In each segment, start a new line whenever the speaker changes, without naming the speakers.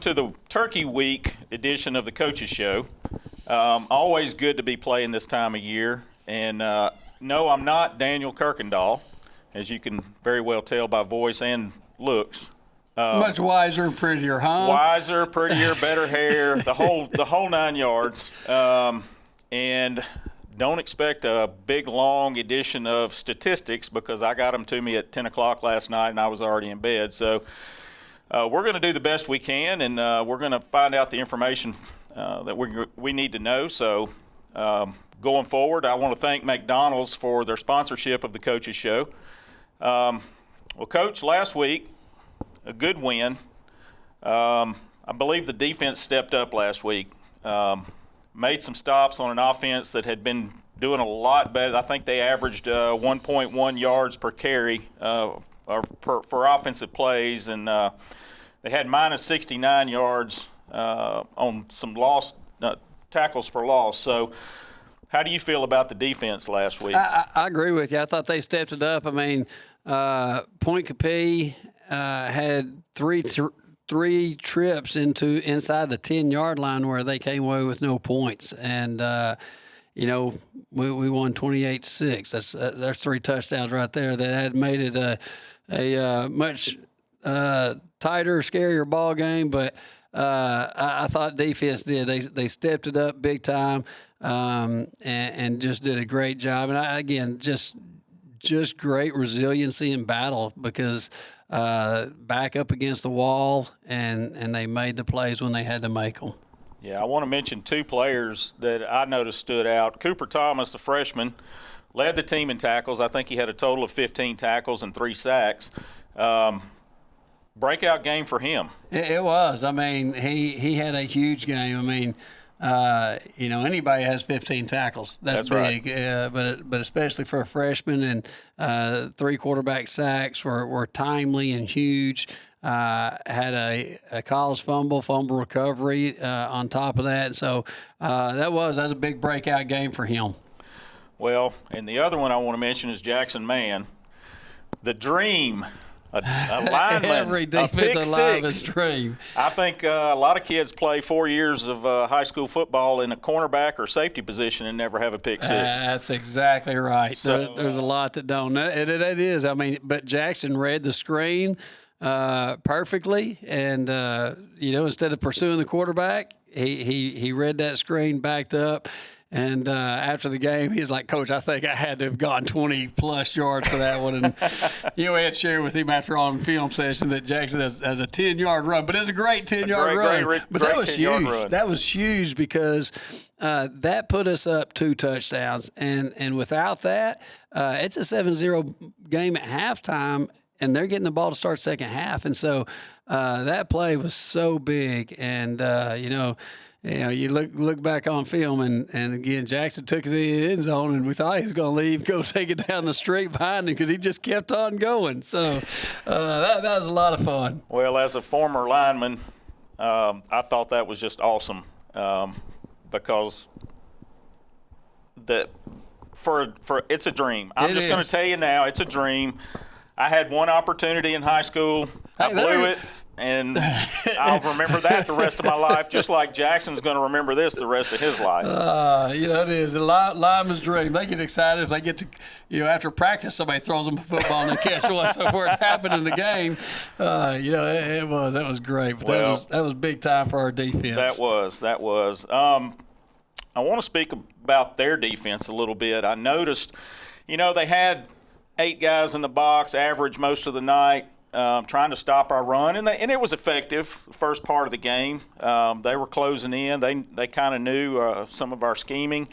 to the Turkey Week edition of the Coaches Show. Always good to be playing this time of year. And no, I'm not Daniel Kirkendall, as you can very well tell by voice and looks.
Much wiser and prettier, huh?
Wiser, prettier, better hair, the whole 9 yards. And don't expect a big, long edition of statistics because I got them to me at 10 o'clock last night and I was already in bed. So we're going to do the best we can, and we're going to find out the information that we need to know. So going forward, I want to thank McDonald's for their sponsorship of the Coaches Show. Well, Coach, last week, a good win. I believe the defense stepped up last week. Made some stops on an offense that had been doing a lot better. I think they averaged 1.1 yards per carry for offensive plays, and they had minus 69 yards on some lost tackles for loss. So how do you feel about the defense last week?
I agree with you. I thought they stepped it up. I mean, Point Coupee had three trips inside the 10-yard line where they came away with no points, and we won 28-6. There's 3 touchdowns right there that had made it a much tighter, scarier ball game. But I thought defense did. They stepped it up big time and just did a great job. And just great resiliency in battle because back up against the wall, and they made the plays when they had to make them.
Yeah, I want to mention 2 players that I noticed stood out. Cooper Thomas, the freshman, led the team in tackles. I think he had a total of 15 tackles and 3 sacks. Breakout game for him.
It was. I mean, he had a huge game. I mean, anybody has 15 tackles. That's big. Right. But especially for a freshman, and 3 quarterback sacks were timely and huge. Had a college fumble recovery on top of that. And so that was a big breakout game for him.
Well, and the other one I want to mention is Jackson Mann, the dream. A lineman,
every defensive lineman's dream.
I think a lot of kids play 4 years of high school football in a cornerback or safety position and never have a pick six.
That's exactly right.
So,
there's a lot that don't. It is. I mean, but Jackson read the screen perfectly, and instead of pursuing the quarterback, he read that screen, backed up. And after the game, he's like, "Coach, I think I had to have gone 20-plus yards for that one." And, we had shared with him after on film session that Jackson has a 10-yard run. But it's a great 10-yard run. But that was huge. That was huge because that put us up 2 touchdowns. And without that, it's a 7-0 game at halftime, and they're getting the ball to start second half. And so that play was so big. And, you look back on film, and again, Jackson took it to the end zone, and we thought he was going to leave, go take it down the street behind him because he just kept on going. So that was a lot of fun.
Well, as a former lineman, I thought that was just awesome because for it's a dream. I'm just going to tell you now, it's a dream. I had one opportunity in high school. I blew it. And I'll remember that the rest of my life, just like Jackson's going to remember this the rest of his life.
It is. A lineman's dream. They get excited if they get to, after practice, somebody throws them a football and they catch one. So for it happened in the game, that was great. But that was big time for our defense.
That was. I want to speak about their defense a little bit. I noticed, they had 8 guys in the box, average most of the night. Trying to stop our run, and it was effective the first part of the game. They were closing in. They kind of knew some of our scheming.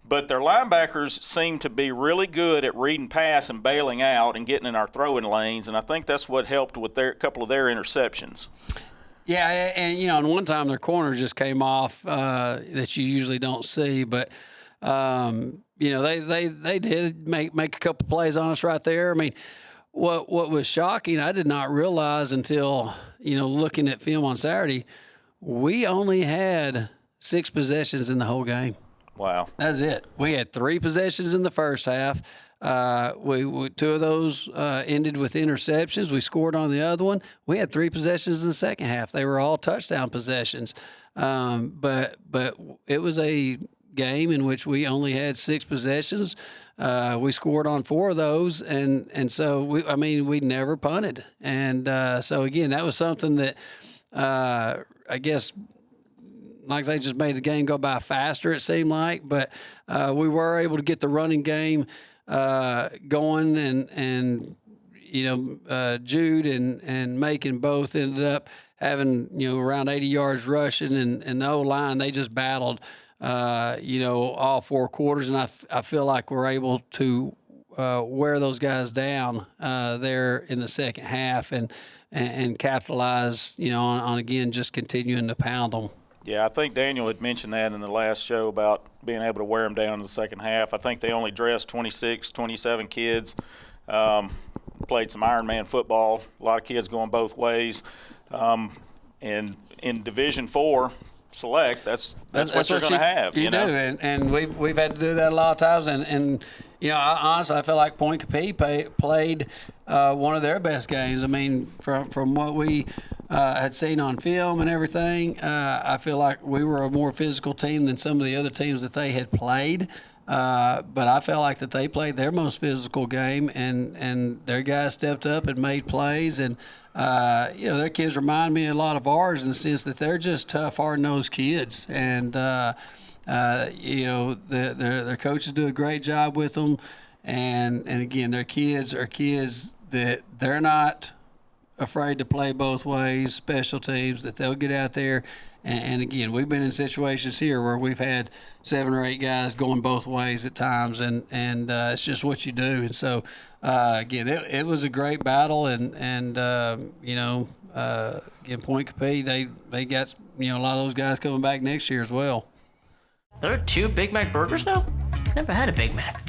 But their linebackers seemed to be really good at reading pass and bailing out and getting in our throwing lanes, and I think that's what helped with a couple of their interceptions.
Yeah, and one time their corner just came off that you usually don't see, but they did make a couple plays on us right there. I mean, what was shocking, I did not realize until, looking at film on Saturday, we only had 6 possessions in the whole game.
Wow.
That's it. We had 3 possessions in the first half. We two of those ended with interceptions. We scored on the other one. We had 3 possessions in the second half. They were all touchdown possessions. But it was a game in which we only had 6 possessions. We scored on 4 of those, and so we never punted. And so again, that was something that I guess, like I say, just made the game go by faster, it seemed like. But we were able to get the running game going, and Jude and Macon both ended up having around 80 yards rushing, and the O-line, they just battled all 4 quarters, and I feel like we're able to wear those guys down there in the second half and capitalize on again just continuing to pound them.
Yeah, I think Daniel had mentioned that in the last show about being able to wear them down in the second half. I think they only dressed 26, 27 kids, played some Ironman football, a lot of kids going both ways. And in Division IV Select, that's what you're going to have.
You do, and we've had to do that a lot of times. And honestly, I feel like Point Coupee played one of their best games. I mean, from what we had seen on film and everything, I feel like we were a more physical team than some of the other teams that they had played. But I felt like that they played their most physical game, and their guys stepped up and made plays. And their kids remind me a lot of ours in the sense that they're just tough, hard-nosed kids. And their coaches do a great job with them. And again, their kids are kids that they're not afraid to play both ways, special teams, that they'll get out there. And again, we've been in situations here where we've had 7 or 8 guys going both ways at times, and it's just what you do. And so, again, it was a great battle, and again, Point Coupee, they got a lot of those guys coming back next year as well.
There are 2 Big Mac burgers now? Never had a Big Mac.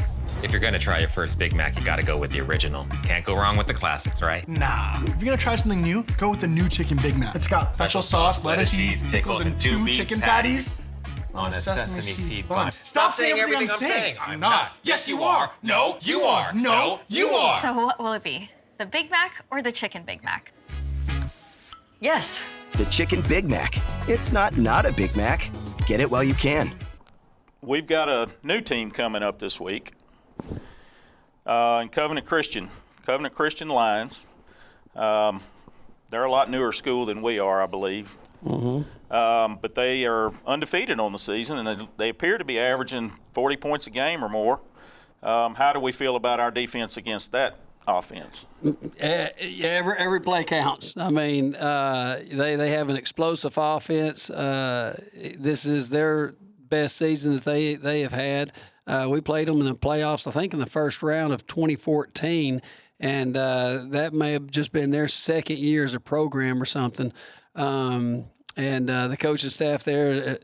If you're gonna try your first Big Mac, you gotta go with the original. Can't go wrong with the classics, right?
Nah. If you're gonna try something new, go with the new Chicken Big Mac. It's got special sauce, lettuce, cheese, pickles, and 2 chicken patties
on a sesame seed bun.
Stop saying everything I'm saying. I'm not. Yes, you are. No, you are. No, you are.
So what will it be? The Big Mac or the Chicken Big Mac?
Yes.
The Chicken Big Mac. It's not a Big Mac. Get it while you can.
We've got a new team coming up this week. In Covenant Christian Lions. They're a lot newer school than we are, I believe. Mm-hmm. But they are undefeated on the season, and they appear to be averaging 40 points a game or more. How do we feel about our defense against that offense?
Every play counts. I mean, they have an explosive offense. This is their best season that they have had. We played them in the playoffs, I think, in the first round of 2014, and that may have just been their second year as a program or something. And the coaching staff they're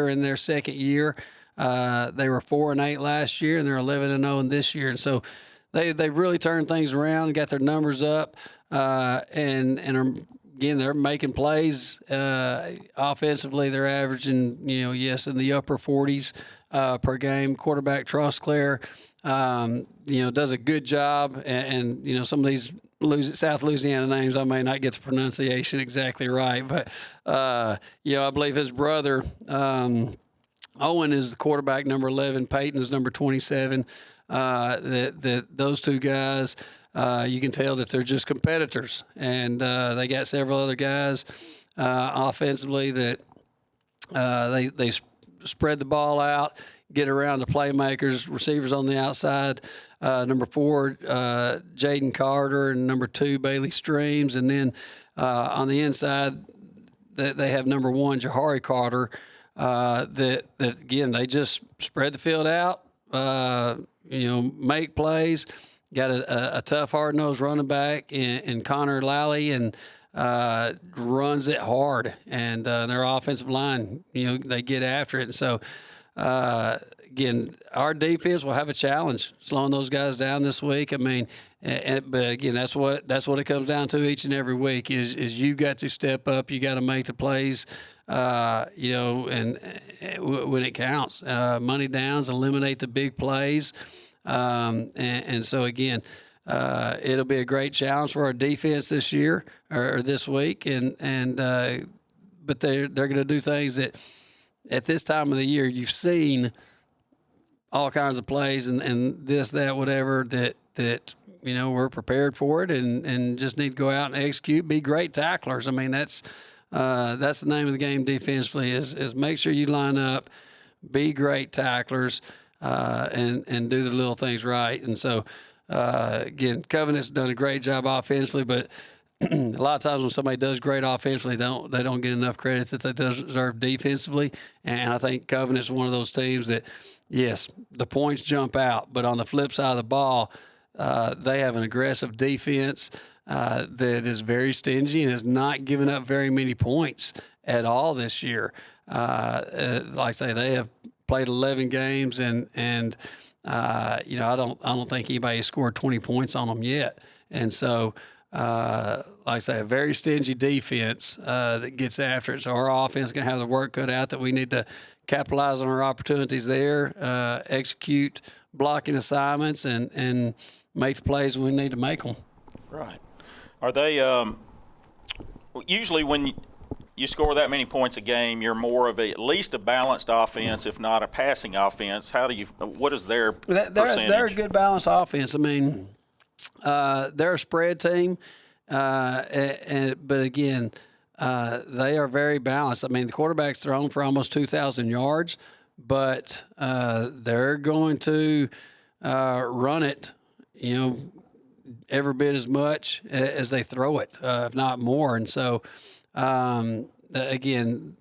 in their second year. They were 4-8 last year, and they're 11-0 this year. And so they've really turned things around and got their numbers up, and are, again, they're making plays. Offensively, they're averaging, in the upper 40s per game. Quarterback Trostclair, does a good job. And some of these South Louisiana names, I may not get the pronunciation exactly right. But, I believe his brother, Owen, is the quarterback, number 11. Peyton is number 27. Those 2 guys, you can tell that they're just competitors, and they got several other guys offensively that they spread the ball out, get around the playmakers, receivers on the outside. Number 4, Jaden Carter, and number 2, Bailey Streams, and then on the inside, they have number 1, Jahari Carter. That again, they just spread the field out. Make plays. Got a tough, hard-nosed running back in Connor Lally, and runs it hard. And their offensive line, they get after it. And so, again, our defense will have a challenge slowing those guys down this week. I mean, but again, that's what it comes down to each and every week is you got to step up. You got to make the plays. And when it counts, money downs, eliminate the big plays. And so again, it'll be a great challenge for our defense this year or this week, but they're going to do things that at this time of the year you've seen all kinds of plays and this, that, whatever that we're prepared for it and just need to go out and execute, be great tacklers. I mean, that's the name of the game defensively is make sure you line up, be great tacklers, and do the little things right. And so, again, Covenant's done a great job offensively, but a lot of times when somebody does great offensively, they don't get enough credit that they deserve defensively. And I think Covenant's one of those teams that, yes, the points jump out, but on the flip side of the ball, they have an aggressive defense that is very stingy and has not given up very many points at all this year. Like I say, they have played 11 games, and I don't think anybody has scored 20 points on them yet. And so, like I say, a very stingy defense that gets after it. So our offense is going to have the work cut out that we need to capitalize on our opportunities there, execute blocking assignments, and make the plays when we need to make them.
Right. Are they usually when you score that many points a game, you're more of at least a balanced offense, if not a passing offense? What is their percentage?
They're a good balanced offense. I mean, they're a spread team, but again, they are very balanced. I mean, the quarterback's thrown for almost 2,000 yards, but they're going to run it, every bit as much as they throw it, if not more. And so, again,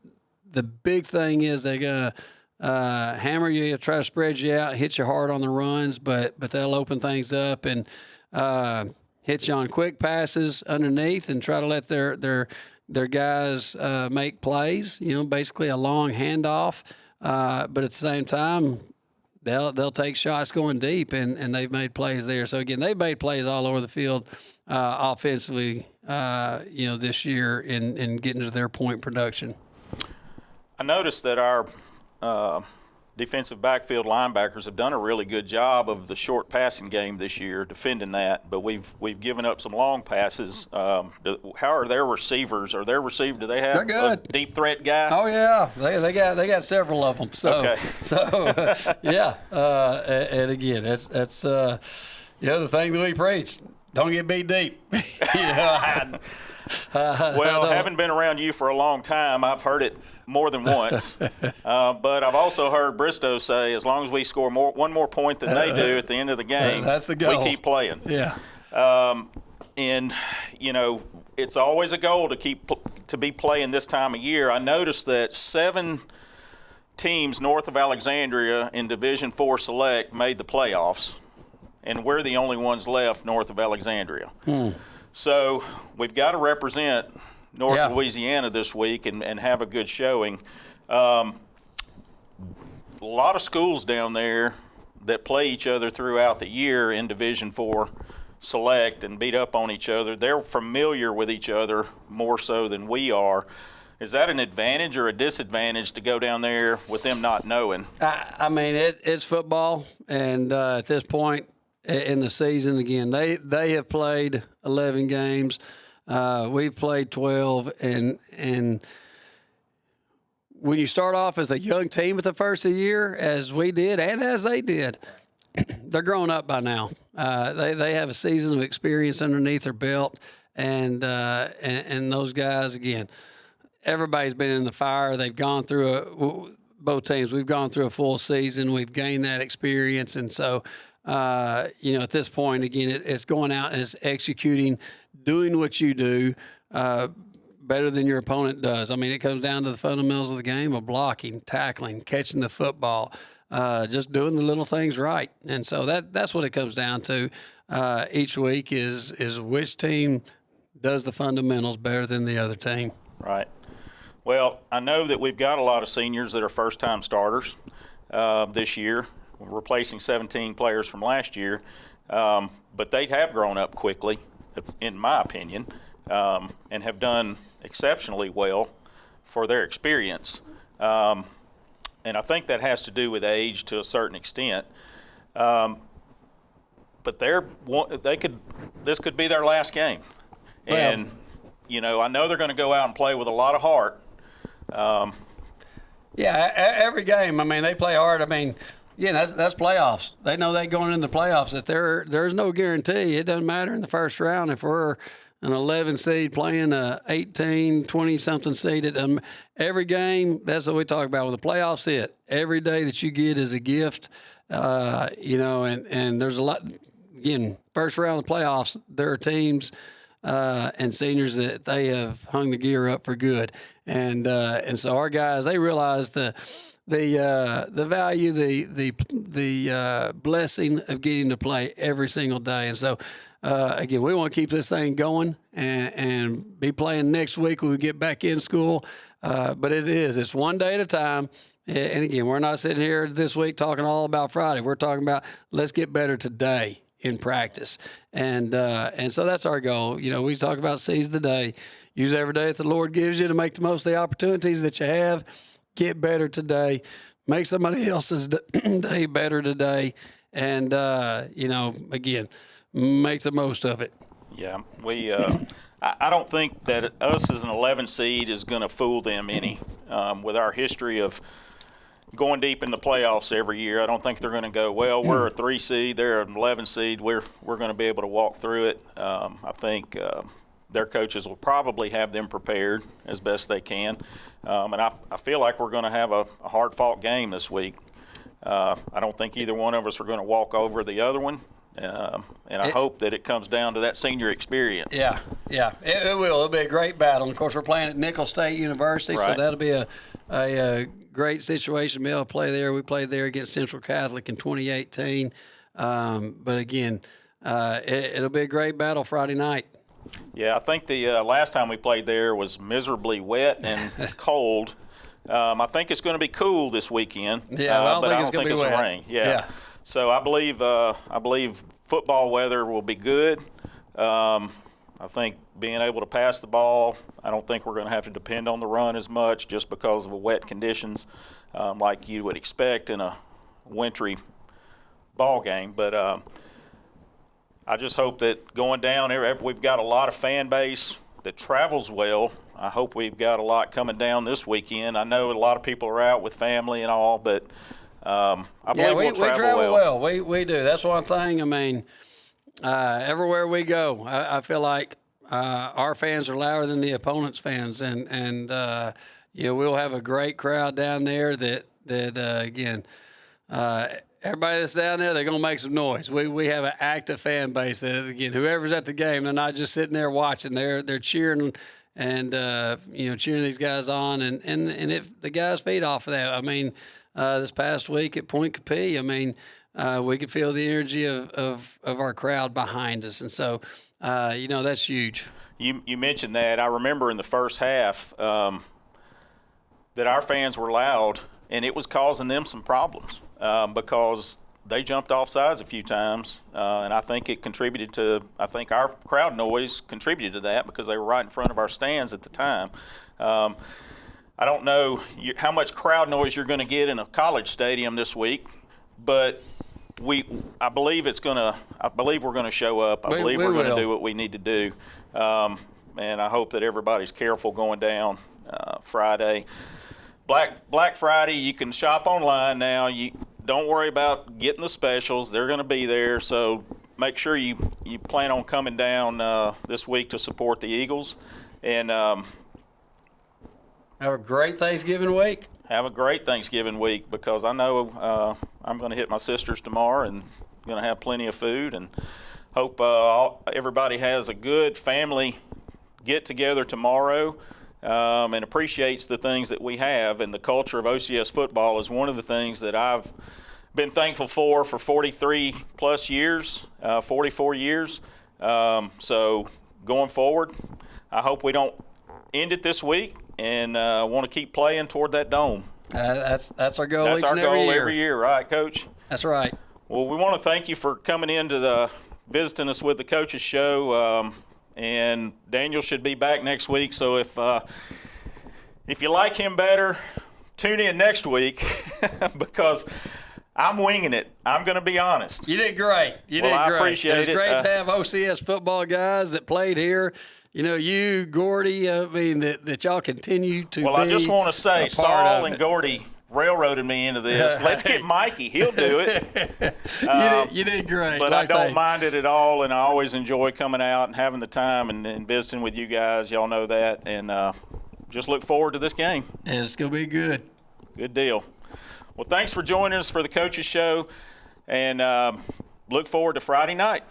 the big thing is they're going to hammer you, try to spread you out, hit you hard on the runs, but they'll open things up and hit you on quick passes underneath and try to let their guys make plays, basically a long handoff. But at the same time, they'll take shots going deep, and they've made plays there. So again, they've made plays all over the field offensively, this year in getting to their point production.
I noticed that our defensive backfield linebackers have done a really good job of the short passing game this year, defending that. But we've given up some long passes. How are their receivers? Do they have
They're good.
A deep threat guy?
Oh yeah, they got several of them. So
okay.
Yeah. And again, that's the thing that we preach. Don't get beat deep.
Well, having been around you for a long time, I've heard it more than once. But I've also heard Bristow say, as long as we score one more point than they do at the end of the game,
that's the goal.
We keep playing.
Yeah.
And it's always a goal to be playing this time of year. I noticed that 7 teams north of Alexandria in Division IV Select made the playoffs, and we're the only ones left north of Alexandria. So we've got to represent North Louisiana this week and have a good showing. A lot of schools down there that play each other throughout the year in Division IV Select and beat up on each other. They're familiar with each other more so than we are. Is that an advantage or a disadvantage to go down there with them not knowing?
I mean, it's football, and at this point in the season, again, they have played 11 games. We've played 12, and when you start off as a young team at the first of the year, as we did and as they did, they're grown up by now. They have a season of experience underneath their belt, and those guys, again, everybody's been in the fire. They've gone through both teams. We've gone through a full season. We've gained that experience, and so at this point, again, it's going out and it's executing, doing what you do better than your opponent does. I mean, it comes down to the fundamentals of the game of blocking, tackling, catching the football, just doing the little things right. And so that's what it comes down to each week is which team does the fundamentals better than the other team.
Right. Well, I know that we've got a lot of seniors that are first-time starters this year, replacing 17 players from last year, but they have grown up quickly, in my opinion, and have done exceptionally well for their experience. And I think that has to do with age to a certain extent. but this could be their last game. And, I know they're going to go out and play with a lot of heart.
Every game, they play hard. That's playoffs. They know they're going into the playoffs. That there's no guarantee. It doesn't matter in the first round if we're an 11 seed playing a 18, 20-something seed. Every game, that's what we talk about. When the playoffs hit, every day that you get is a gift, and there's a lot. Again, first round of the playoffs, there are teams and seniors that they have hung the gear up for good. And so our guys, they realize the value, the blessing of getting to play every single day. And so, again, we want to keep this thing going and be playing next week when we get back in school. But it's one day at a time. And again, we're not sitting here this week talking all about Friday. We're talking about let's get better today in practice. And so that's our goal. We talk about seize the day. Use every day that the Lord gives you to make the most of the opportunities that you have. Get better today. Make somebody else's day better today. And, again, make the most of it.
Yeah, I don't think that us as an 11 seed is going to fool them any. With our history of going deep in the playoffs every year, I don't think they're going to go, well, we're a 3 seed, they're an 11 seed, we're going to be able to walk through it. I think their coaches will probably have them prepared as best they can. And I feel like we're going to have a hard-fought game this week. I don't think either one of us are going to walk over the other one. And I hope that it comes down to that senior experience.
Yeah, it will. It'll be a great battle. And of course, we're playing at Nicholls State University, so that'll be a great situation. We'll play there. We played there against Central Catholic in 2018. But again, it'll be a great battle Friday night.
Yeah, I think the last time we played there was miserably wet and cold. I think it's going to be cool this weekend.
Yeah,
but I don't think
it's
going to rain. Yeah. So I believe football weather will be good. I think being able to pass the ball, I don't think we're going to have to depend on the run as much just because of the wet conditions like you would expect in a wintry ball game. But I just hope that going down, we've got a lot of fan base that travels well. I hope we've got a lot coming down this weekend. I know a lot of people are out with family and all, but I believe we'll travel well.
We do. That's one thing. Everywhere we go, I feel like our fans are louder than the opponent's fans, and we'll have a great crowd down there. Again, everybody that's down there, they're gonna make some noise. We have an active fan base that, again, whoever's at the game, they're not just sitting there watching. They're cheering and cheering these guys on, and if the guys feed off of that, this past week at Point Coupee, we could feel the energy of our crowd behind us. And so, that's huge.
You mentioned that. I remember in the first half that our fans were loud, and it was causing them some problems because they jumped off sides a few times. And I think it contributed to – I think our crowd noise contributed to that because they were right in front of our stands at the time. I don't know how much crowd noise you're going to get in a college stadium this week, but I believe we're going to show up. I believe we're going to do what we need to do, and I hope that everybody's careful going down Friday. Black Friday, you can shop online now. You don't worry about getting the specials; they're going to be there. So make sure you plan on coming down this week to support the Eagles, and.
Have a great Thanksgiving week.
Have a great Thanksgiving week because I know I'm going to hit my sister's tomorrow and going to have plenty of food, and hope everybody has a good family get-together tomorrow and appreciates the things that we have. And the culture of OCS football is one of the things that I've been thankful for 43-plus years, 44 years. So going forward, I hope we don't end it this week. And want to keep playing toward that dome.
That's our goal.
That's our goal every year, right, Coach?
That's right.
Well, we want to thank you for coming in to visiting us with the Coaches Show. And Daniel should be back next week. So if you like him better, tune in next week because I'm winging it. I'm going to be honest.
You did great. You
Well,
did
I
great.
appreciate
It's
it.
great to have OCS football guys that played here. You know, you, Gordy, I mean, that y'all continue to
Well,
be
I just want to say,
a part
Saul
of
and
it.
Gordy railroaded me into this. Let's get Mikey. He'll do it.
You did great.
But
Like
I don't
say,
mind it at all, and I always enjoy coming out and having the time and visiting with you guys. Y'all know that. And just look forward to this game.
it's going to be good.
Good deal. Well, thanks for joining us for the Coaches Show, and look forward to Friday night.